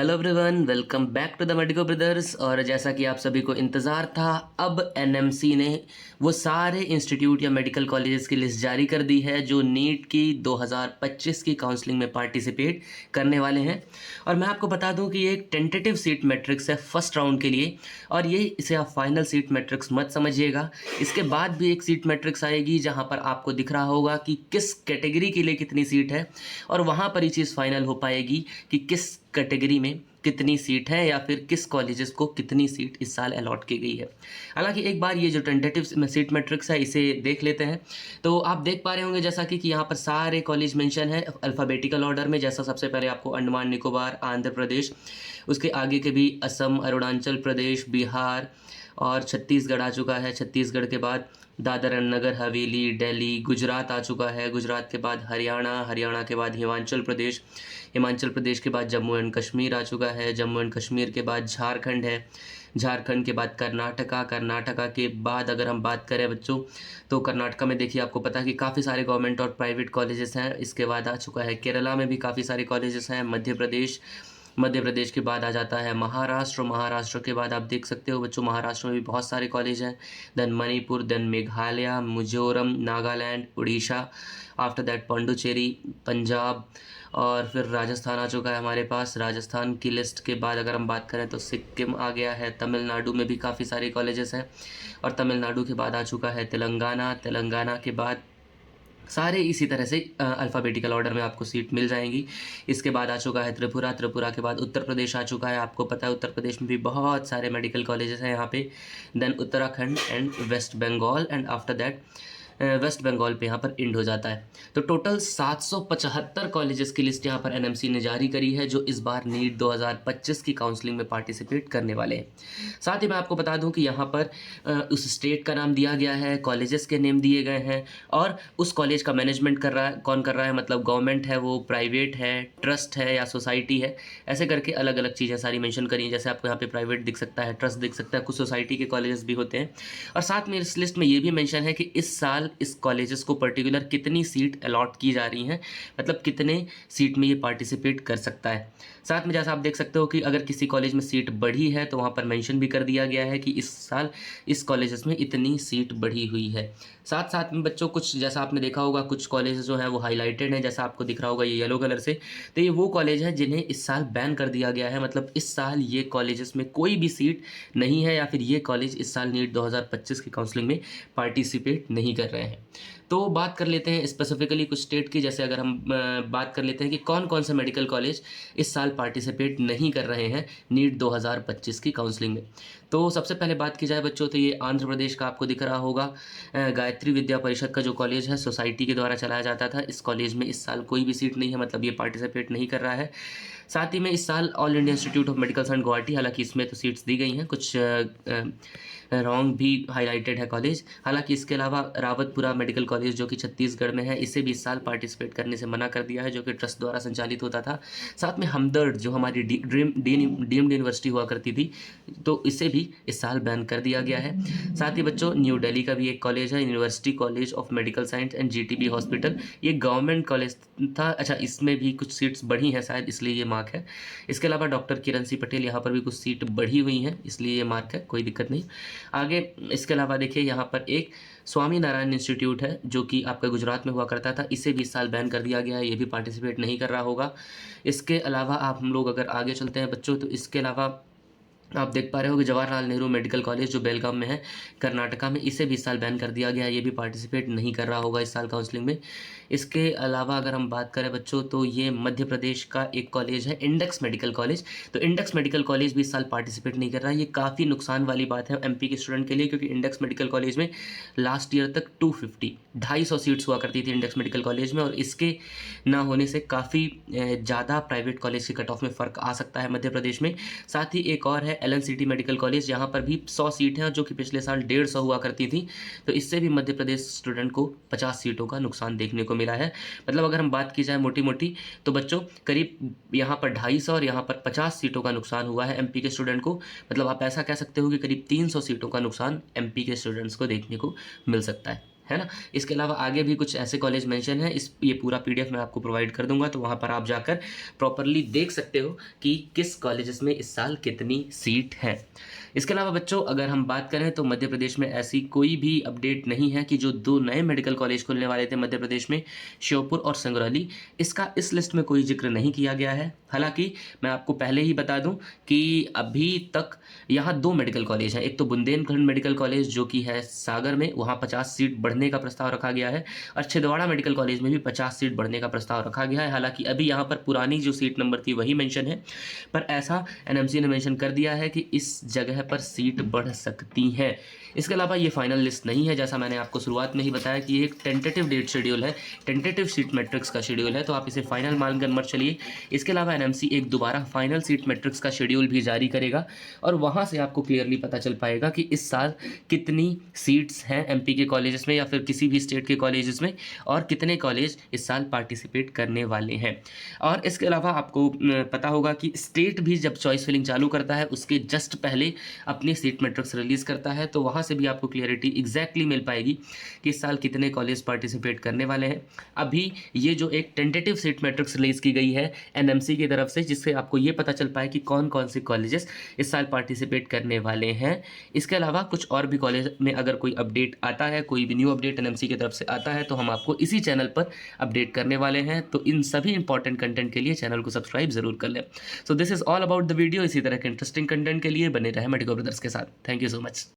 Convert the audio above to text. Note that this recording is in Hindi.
Hello everyone, welcome back to the Medico Brothers. और जैसा कि आप सभी को इंतज़ार था, अब एनएमसी ने वो सारे इंस्टीट्यूट या मेडिकल कॉलेजेस की लिस्ट जारी कर दी है जो नीट की 2025 की काउंसलिंग में पार्टिसिपेट करने वाले हैं। और मैं आपको बता दूं कि ये एक टेंटेटिव सीट मैट्रिक्स है फर्स्ट राउंड के लिए, और ये इसे आप फाइनल सीट मैट्रिक्स मत समझिएगा। इसके बाद भी एक सीट मैट्रिक्स आएगी जहाँ पर आपको दिख रहा होगा कि किस कैटेगरी के लिए कितनी सीट है, और वहाँ पर ये चीज़ फाइनल हो पाएगी कि किस कैटेगरी में कितनी सीट है या फिर किस कॉलेजेस को कितनी सीट इस साल अलॉट की गई है। हालांकि एक बार ये जो टेंटेटिव सीट मैट्रिक्स है इसे देख लेते हैं। तो आप देख पा रहे होंगे जैसा कि यहाँ पर सारे कॉलेज मेंशन है अल्फ़ाबेटिकल ऑर्डर में। जैसा सबसे पहले आपको अंडमान निकोबार, आंध्र प्रदेश, उसके आगे के भी असम, अरुणाचल प्रदेश, बिहार और छत्तीसगढ़ आ चुका है। छत्तीसगढ़ के बाद दादर एंड नगर हवेली, दिल्ली, गुजरात आ चुका है। गुजरात के बाद हरियाणा, हरियाणा के बाद हिमाचल प्रदेश, हिमाचल प्रदेश के बाद जम्मू एंड कश्मीर आ चुका है। जम्मू एंड कश्मीर के बाद झारखंड है। झारखंड के बाद कर्नाटका, कर्नाटका के बाद अगर हम बात करें बच्चों तो कर्नाटका में देखिए आपको पता है कि काफ़ी सारे गवर्नमेंट और प्राइवेट कॉलेजेस हैं। इसके बाद आ चुका है केरला में भी काफ़ी सारे कॉलेजेस हैं। मध्य प्रदेश के बाद आ जाता है महाराष्ट्र। महाराष्ट्र के बाद आप देख सकते हो बच्चों महाराष्ट्र में भी बहुत सारे कॉलेज हैं। Then Manipur, then Meghalaya, Mizoram, Nagaland, Orissa, after that Pondicherry, Punjab, और फिर राजस्थान आ चुका है हमारे पास। राजस्थान की लिस्ट के बाद अगर हम बात करें तो सिक्किम आ गया है। तमिलनाडु में भी काफ़ी सारे कॉलेजेस हैं, और तमिलनाडु के बाद आ चुका है तेलंगाना। तेलंगाना के बाद सारे इसी तरह से अल्फ़ाबेटिकल ऑर्डर में आपको सीट मिल जाएंगी। इसके बाद आ चुका है त्रिपुरा। त्रिपुरा के बाद उत्तर प्रदेश आ चुका है। आपको पता है उत्तर प्रदेश में भी बहुत सारे मेडिकल कॉलेजेस हैं यहाँ पे। Then Uttarakhand and West Bengal, and after that West Bengal पे यहाँ पर एंड हो जाता है। तो टोटल 775 कॉलेजेस की लिस्ट यहाँ पर एनएमसी ने जारी करी है जो इस बार नीट 2025 की काउंसलिंग में पार्टिसिपेट करने वाले हैं। साथ ही मैं आपको बता दूं कि यहाँ पर उस स्टेट का नाम दिया गया है, कॉलेजेस के नेम दिए गए हैं, और उस कॉलेज का मैनेजमेंट कर रहा है कौन कर रहा है, मतलब गवर्नमेंट है, वो प्राइवेट है, ट्रस्ट है या सोसाइटी है, ऐसे करके अलग अलग चीज़ें सारी मेंशन करी हैं। जैसे आपको यहाँ पे प्राइवेट दिख सकता है, ट्रस्ट दिख सकता है, कुछ सोसाइटी के कॉलेजेस भी होते हैं। और साथ में इस लिस्ट में ये भी मेंशन है कि इस साल इस कॉलेजेस को पर्टिकुलर कितनी सीट अलॉट की जा रही हैं, मतलब कितने सीट में ये पार्टिसिपेट कर सकता है। साथ में जैसा आप देख सकते हो कि अगर किसी कॉलेज में सीट बढ़ी है तो वहाँ पर मेंशन भी कर दिया गया है कि इस साल इस कॉलेजेस में इतनी सीट बढ़ी हुई है। साथ साथ में बच्चों कुछ जैसा आपने देखा होगा कुछ कॉलेजेस जो हैं वो हाईलाइटेड हैं, जैसा आपको दिख रहा होगा ये येलो कलर से। तो ये वो कॉलेज है जिन्हें इस साल बैन कर दिया गया है, मतलब इस साल ये कॉलेजेस में कोई भी सीट नहीं है, या फिर ये कॉलेज इस साल नीट 2025 की काउंसलिंग में पार्टिसिपेट नहीं कर रहे हैं। तो बात कर लेते हैं स्पेसिफिकली कुछ स्टेट की। जैसे अगर हम बात कर लेते हैं कि कौन कौन से मेडिकल कॉलेज इस साल पार्टिसिपेट नहीं कर रहे हैं नीट 2025 की काउंसलिंग में। तो सबसे पहले बात की जाए बच्चों तो ये आंध्र प्रदेश का आपको दिख रहा होगा गायत्री विद्या परिषद का जो कॉलेज है सोसाइटी के द्वारा चलाया जाता था। इस कॉलेज में इस साल कोई भी सीट नहीं है, मतलब ये पार्टिसिपेट नहीं कर रहा है। साथ ही में इस साल all India institute of medical science Guwahati, हालांकि इसमें तो सीट्स दी गई हैं, कुछ रॉन्ग भी हाईलाइटेड है कॉलेज। हालांकि इसके अलावा रावतपुरा मेडिकल कॉलेज जो कि छत्तीसगढ़ में है, इसे भी इस साल पार्टिसिपेट करने से मना कर दिया है, जो कि ट्रस्ट द्वारा संचालित होता था। साथ में हमदर्द जो हमारी डीम्ड यूनिवर्सिटी हुआ करती थी, तो इसे भी इस साल बैन कर दिया गया है। साथ ही बच्चों न्यू दिल्ली का भी एक कॉलेज है, university college of medical science and GTB hospital, ये गवर्नमेंट कॉलेज था। अच्छा, इसमें भी कुछ सीट्स बढ़ी हैं शायद, इसलिए ये मार्क है। इसके अलावा डॉक्टर किरण सी पटेल, यहाँ पर भी कुछ सीट बढ़ी हुई हैं, इसलिए ये मार्क है, कोई दिक्कत नहीं। आगे इसके अलावा देखिए यहाँ पर एक स्वामी नारायण इंस्टीट्यूट है जो कि आपका गुजरात में हुआ करता था, इसे भी इस साल बैन कर दिया गया है, ये भी पार्टिसिपेट नहीं कर रहा होगा। इसके अलावा आप हम लोग अगर आगे चलते हैं बच्चों तो इसके अलावा आप देख पा रहे हो कि जवाहरलाल नेहरू मेडिकल कॉलेज जो बेलगाम में है कर्नाटका में, इसे भी इस साल बैन कर दिया गया है, ये भी पार्टिसिपेट नहीं कर रहा होगा इस साल काउंसलिंग में। इसके अलावा अगर हम बात करें बच्चों तो ये मध्य प्रदेश का एक कॉलेज है इंडेक्स मेडिकल कॉलेज, तो इंडेक्स मेडिकल कॉलेज भी इस साल पार्टिसिपेट नहीं कर रहा है। ये काफ़ी नुकसान वाली बात है एमपी के स्टूडेंट के लिए, क्योंकि इंडेक्स मेडिकल कॉलेज में लास्ट ईयर तक 250 सीट्स हुआ करती थी इंडेक्स मेडिकल कॉलेज में, और इसके ना होने से काफ़ी ज़्यादा प्राइवेट कॉलेज की कट ऑफ में फ़र्क आ सकता है मध्य प्रदेश में। साथ ही एक और है एलन सिटी मेडिकल कॉलेज, यहाँ पर भी 100 सीट हैं जो कि पिछले साल 150 हुआ करती थी, तो इससे भी मध्य प्रदेश स्टूडेंट को 50 सीटों का नुकसान देखने को मिला है। मतलब अगर हम बात की जाए मोटी मोटी तो बच्चों करीब यहाँ पर 250 और यहाँ पर 50 सीटों का नुकसान हुआ है एमपी के स्टूडेंट को। मतलब आप ऐसा कह सकते हो कि करीब 300 सीटों का नुकसान एमपी के स्टूडेंट्स को देखने को मिल सकता है। है ना? इसके अलावा आगे भी कुछ ऐसे कॉलेज मेंशन हैं, ये पूरा पीडीएफ मैं आपको प्रोवाइड कर दूँगा, तो वहाँ पर आप जाकर प्रॉपर्ली देख सकते हो कि किस कॉलेजेस में इस साल कितनी सीट हैं। इसके अलावा बच्चों अगर हम बात करें तो मध्य प्रदेश में ऐसी कोई भी अपडेट नहीं है कि जो 2 नए मेडिकल कॉलेज खुलने वाले थे मध्य प्रदेश में, श्योपुर और संगरौली, इसका इस लिस्ट में कोई ज़िक्र नहीं किया गया है। हालाँकि मैं आपको पहले ही बता दूँ कि अभी तक यहाँ 2 मेडिकल कॉलेज हैं। एक तो बुंदेलखंड मेडिकल कॉलेज जो कि है सागर में, वहाँ 50 सीट बढ़ने का प्रस्ताव रखा गया है, और छिंदवाड़ा मेडिकल कॉलेज में भी 50 सीट बढ़ने का प्रस्ताव रखा गया है। हालाँकि अभी यहाँ पर पुरानी जो सीट नंबर थी वही मेंशन है, पर ऐसा एनएमसी ने मेंशन कर दिया है कि इस जगह पर सीट बढ़ सकती हैं। इसके अलावा ये फाइनल लिस्ट नहीं है, जैसा मैंने आपको शुरुआत में ही बताया कि ये एक टेंटेटिव डेट शेड्यूल है, टेंटेटिव सीट मैट्रिक्स का शेड्यूल है, तो आप इसे फाइनल मानकर मत चलिए। इसके अलावा एनएमसी एक दोबारा फाइनल सीट मैट्रिक्स का शेड्यूल भी जारी करेगा, और वहाँ से आपको क्लियरली पता चल पाएगा कि इस साल कितनी सीट्स हैं एमपी के कॉलेजेस में या फिर किसी भी स्टेट के कॉलेजेस में, और कितने कॉलेज इस साल पार्टिसिपेट करने वाले हैं। और इसके अलावा आपको पता होगा कि स्टेट भी जब चॉइस फिलिंग चालू करता है उसके जस्ट पहले अपनी सीट मैट्रिक्स रिलीज़ करता है, तो वहाँ से भी आपको क्लियरिटी एग्जैक्टली मिल पाएगी कि इस साल कितने कॉलेज पार्टिसिपेट करने वाले हैं। अभी ये जो एक टेंटेटिव सीट मैट्रिक्स रिलीज़ की गई है एनएमसी की तरफ से, जिससे आपको ये पता चल पाए कि कौन कौन से कॉलेजेस इस साल पार्टिसिपेट करने वाले हैं। इसके अलावा कुछ और भी कॉलेज में अगर कोई अपडेट आता है, कोई भी न्यू अपडेट एनएमसी की तरफ से आता है, तो हम आपको इसी चैनल पर अपडेट करने वाले हैं। तो इन सभी इंपॉर्टेंट कंटेंट के लिए चैनल को सब्सक्राइब जरूर कर लें। So this is all about the video. इसी तरह के इंटरेस्टिंग कंटेंट के लिए बने रहे मेडिको ब्रदर्स के साथ। Thank you so much.